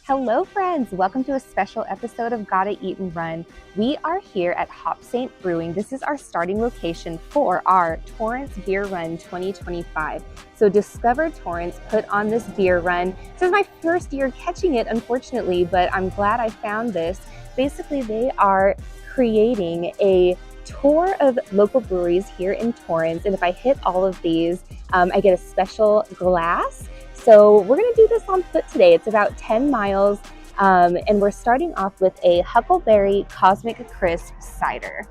Hello friends, welcome to a special episode of Gotta Eat and Run. We are here at Hop Saint Brewing. This is our starting location for our Torrance Beer Run 2025. So Discover Torrance put on this beer run. This is my first year catching it, unfortunately, but I'm glad I found this. Basically, they are creating a tour of local breweries here in Torrance, and if I hit all of these, I get a special glass. So we're going to do this on foot today. It's about 10 miles, and we're starting off with a Huckleberry Cosmic Crisp cider.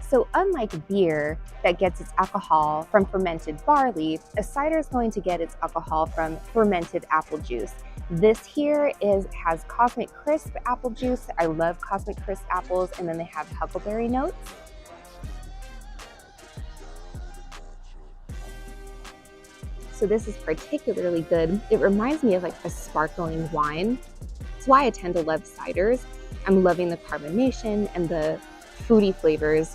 So unlike beer that gets its alcohol from fermented barley, a cider is going to get its alcohol from fermented apple juice. This here has Cosmic Crisp apple juice. I love Cosmic Crisp apples, and then they have huckleberry notes. So this is particularly good. It reminds me of like a sparkling wine. That's why I tend to love ciders. I'm loving the carbonation and the fruity flavors.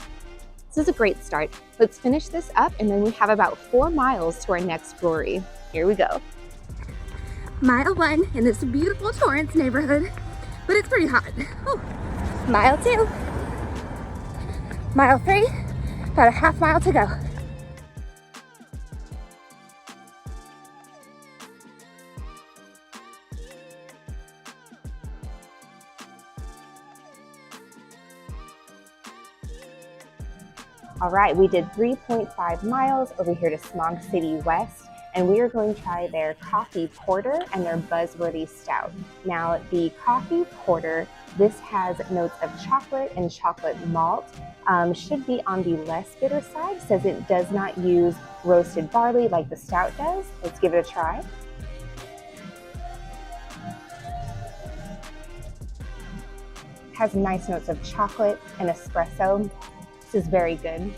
This is a great start. Let's finish this up, and then we have about 4 miles to our next brewery. Here we go. Mile 1 in this beautiful Torrance neighborhood, but it's pretty hot. Whew. Mile 2. Mile 3, about a half mile to go. All right, we did 3.5 miles over here to Smog City West, and we are going to try their coffee porter and their buzzworthy stout. Now, the coffee porter, this has notes of chocolate and chocolate malt. Should be on the less bitter side, says it does not use roasted barley like the stout does. Let's give it a try. It has nice notes of chocolate and espresso. This is very good.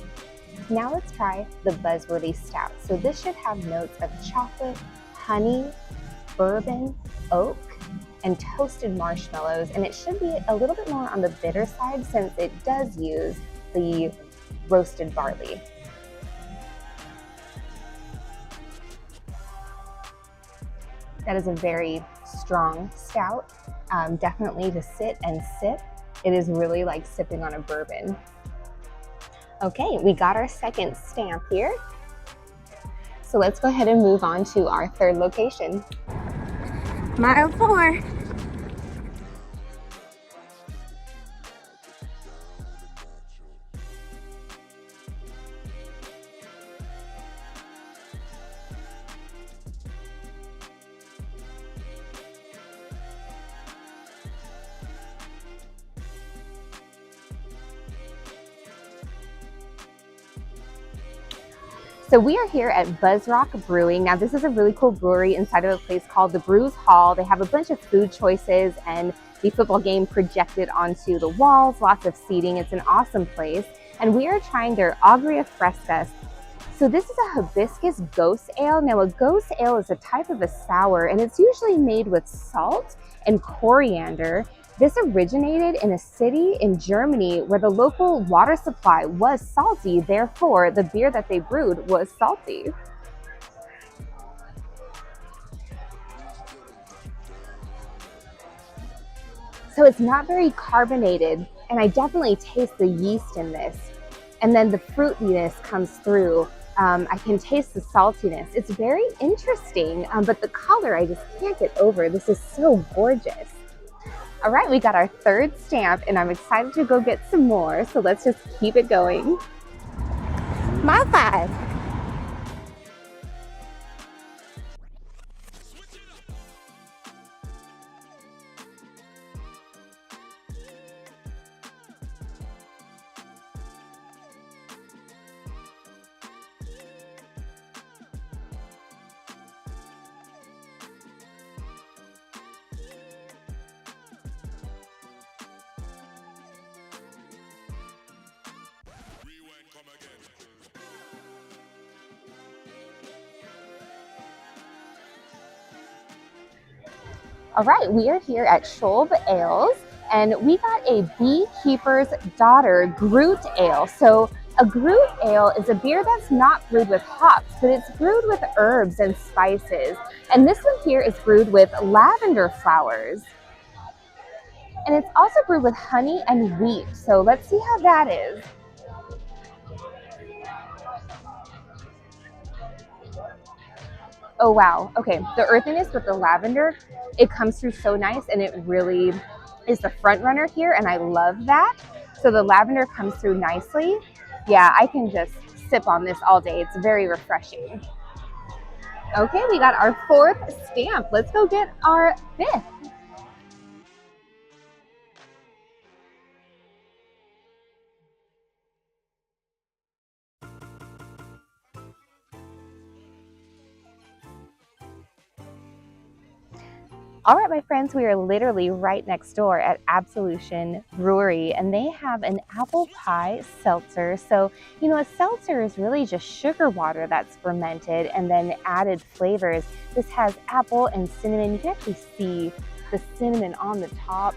Now let's try the buzzworthy stout. So this should have notes of chocolate, honey, bourbon, oak, and toasted marshmallows. And it should be a little bit more on the bitter side since it does use the roasted barley. That is a very strong stout. Definitely to sit and sip. It is really like sipping on a bourbon. Okay, we got our second stamp here. So let's go ahead and move on to our third location. Mile 4. So we are here at Buzz Rock Brewing. Now this is a really cool brewery inside of a place called the Brews Hall. They have a bunch of food choices and the football game projected onto the walls, lots of seating. It's an awesome place. And we are trying their Agria Frescas. So this is a hibiscus ghost ale. Now a ghost ale is a type of a sour, and it's usually made with salt and coriander. This originated in a city in Germany where the local water supply was salty, therefore the beer that they brewed was salty. So it's not very carbonated, and I definitely taste the yeast in this. And then the fruitiness comes through. I can taste the saltiness. It's very interesting, but the color I just can't get over. This is so gorgeous. All right, we got our third stamp, and I'm excited to go get some more. So let's just keep it going. Mile 5. All right, we are here at Scholb Ales, and we got a Beekeeper's Daughter Groot Ale. So A brewed ale is a beer that's not brewed with hops, but it's brewed with herbs and spices. And this one here is brewed with lavender flowers. And it's also brewed with honey and wheat. So let's see how that is. Oh wow, okay, the earthiness with the lavender, it comes through so nice, and it really is the front runner here, and I love that. So the lavender comes through nicely. Yeah, I can just sip on this all day. It's very refreshing. Okay, we got our fourth stamp. Let's go get our fifth. All right, my friends, we are literally right next door at Absolution Brewery, and they have an apple pie seltzer. So, you know, a seltzer is really just sugar water that's fermented and then added flavors. This has apple and cinnamon. You can actually see the cinnamon on the top.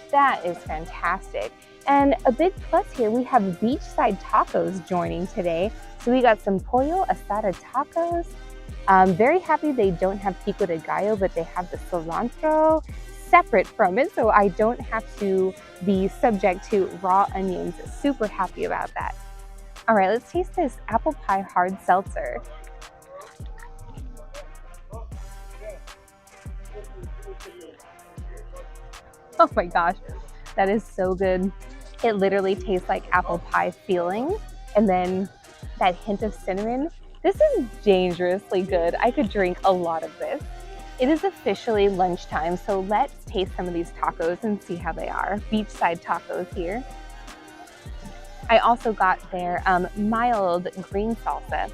That is fantastic. And a big plus here, we have beachside tacos joining today. So we got some pollo asada tacos. Very happy they don't have pico de gallo, but they have the cilantro separate from it, so I don't have to be subject to raw onions. Super happy about that. All right, let's taste this apple pie hard seltzer. Oh my gosh, that is so good. It literally tastes like apple pie filling, and then that hint of cinnamon. This is dangerously good. I could drink a lot of this. It is officially lunchtime, so let's taste some of these tacos and see how they are. Beachside tacos here. I also got their mild green salsa.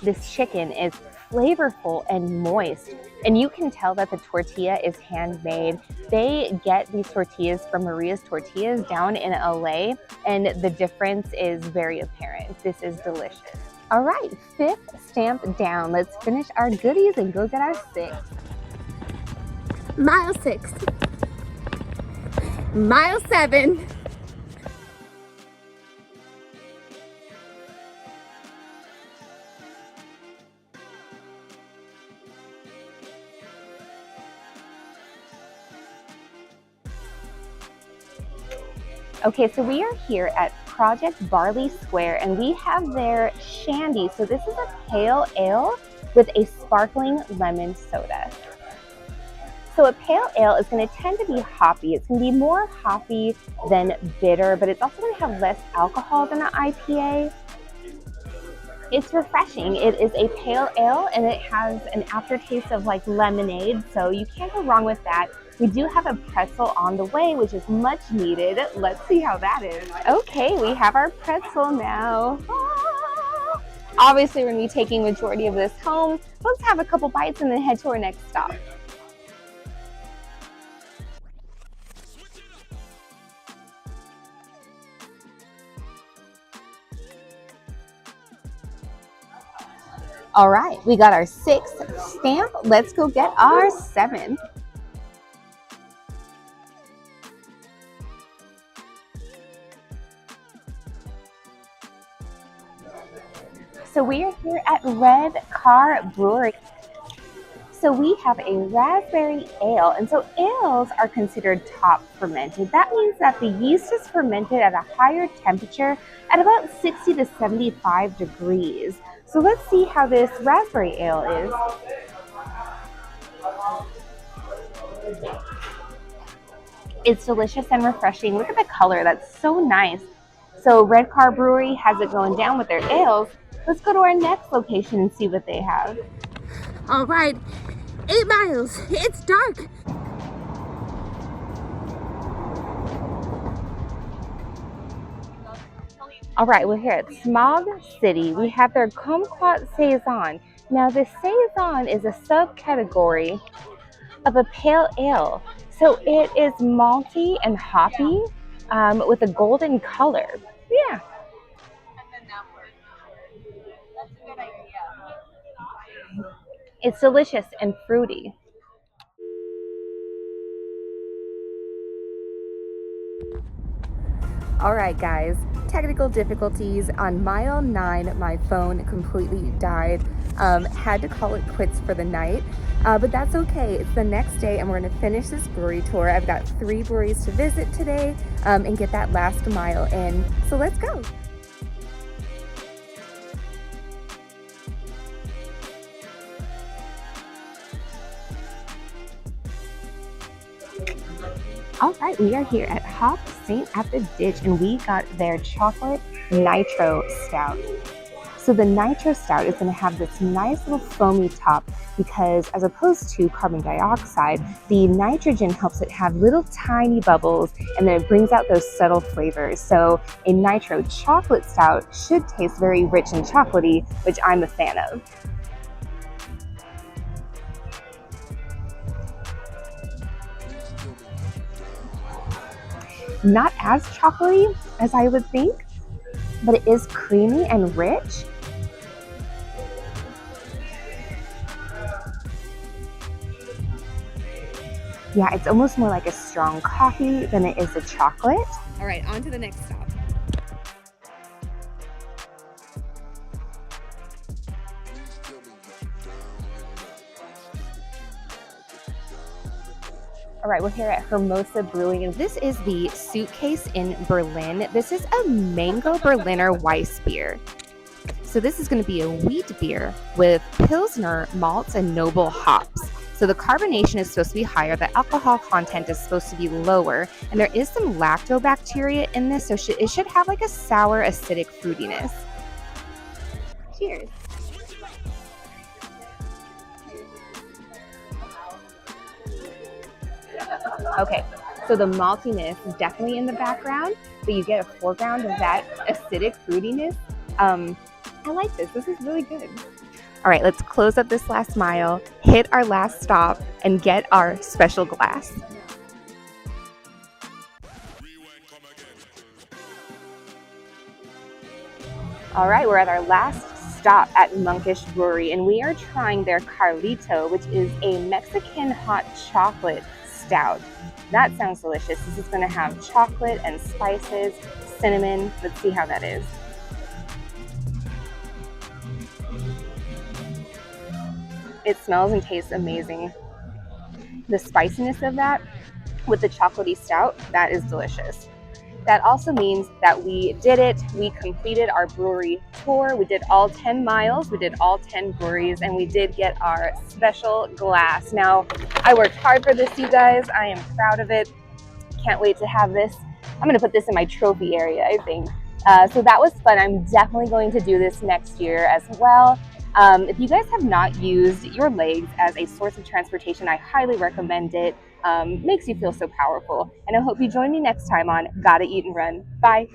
This chicken is flavorful and moist, and you can tell that the tortilla is handmade. They get these tortillas from Maria's Tortillas down in LA, and the difference is very apparent. This is delicious. All right, fifth stamp down. Let's finish our goodies and go get our sixth. Mile 6. Mile 7. Okay, so we are here at Project Barley Square, and we have their shandy. So this is a pale ale with a sparkling lemon soda. So a pale ale is going to tend to be hoppy. It's going to be more hoppy than bitter, but it's also going to have less alcohol than an IPA. It's refreshing. It is a pale ale, and it has an aftertaste of like lemonade, so you can't go wrong with that. We do have a pretzel on the way, which is much needed. Let's see how that is. Okay, we have our pretzel now. Ah! Obviously, we're going to be taking majority of this home. Let's have a couple bites and then head to our next stop. All right, we got our sixth stamp. Let's go get our seventh. So we are here at Red Car Brewery. So we have a raspberry ale, and so ales are considered top fermented. That means that the yeast is fermented at a higher temperature at about 60 to 75 degrees. So let's see how this raspberry ale is. It's delicious and refreshing. Look at the color, that's so nice. So Red Car Brewery has it going down with their ales. Let's go to our next location and see what they have. All right, 8 miles. It's dark. All right, we're here at Smog City. We have their Kumquat Saison. Now, this Saison is a subcategory of a pale ale. So it is malty and hoppy with a golden color. Yeah. It's delicious and fruity. All right, guys, technical difficulties. On mile 9, my phone completely died. Had to call it quits for the night, but that's okay. It's the next day and we're gonna finish this brewery tour. I've got 3 breweries to visit today and get that last mile in. So let's go. All right, we are here at Hop St. at the Ditch and we got their chocolate nitro stout. So the nitro stout is going to have this nice little foamy top because as opposed to carbon dioxide, the nitrogen helps it have little tiny bubbles and then it brings out those subtle flavors. So a nitro chocolate stout should taste very rich and chocolatey, which I'm a fan of. Not as chocolatey as I would think, but it is creamy and rich. Yeah, it's almost more like a strong coffee than it is a chocolate. All right, on to the next stop. All right, we're here at Hermosa Brewing, and this is the Suitcase in Berlin. This is a Mango Berliner Weiss beer. So this is going to be a wheat beer with Pilsner malts and noble hops. So the carbonation is supposed to be higher, the alcohol content is supposed to be lower, and there is some lactobacteria in this, so it should have like a sour, acidic fruitiness. Cheers. Okay, so the maltiness is definitely in the background, but you get a foreground of that acidic fruitiness. I like this. This is really good. All right, let's close up this last mile, hit our last stop, and get our special glass. All right, we're at our last stop at Monkish Brewery, and we are trying their Carlito, which is a Mexican hot chocolate stout. That sounds delicious. This is going to have chocolate and spices, cinnamon. Let's see how that is. It smells and tastes amazing. The spiciness of that with the chocolatey stout, that is delicious. That also means that we did it. We completed our brewery tour. We did all 10 miles. We did all 10 breweries, and we did get our special glass. Now, I worked hard for this, you guys. I am proud of it. Can't wait to have this. I'm going to put this in my trophy area, I think. So that was fun. I'm definitely going to do this next year as well. If you guys have not used your legs as a source of transportation, I highly recommend it. Makes you feel so powerful. And I hope you join me next time on Gotta Eat and Run. Bye.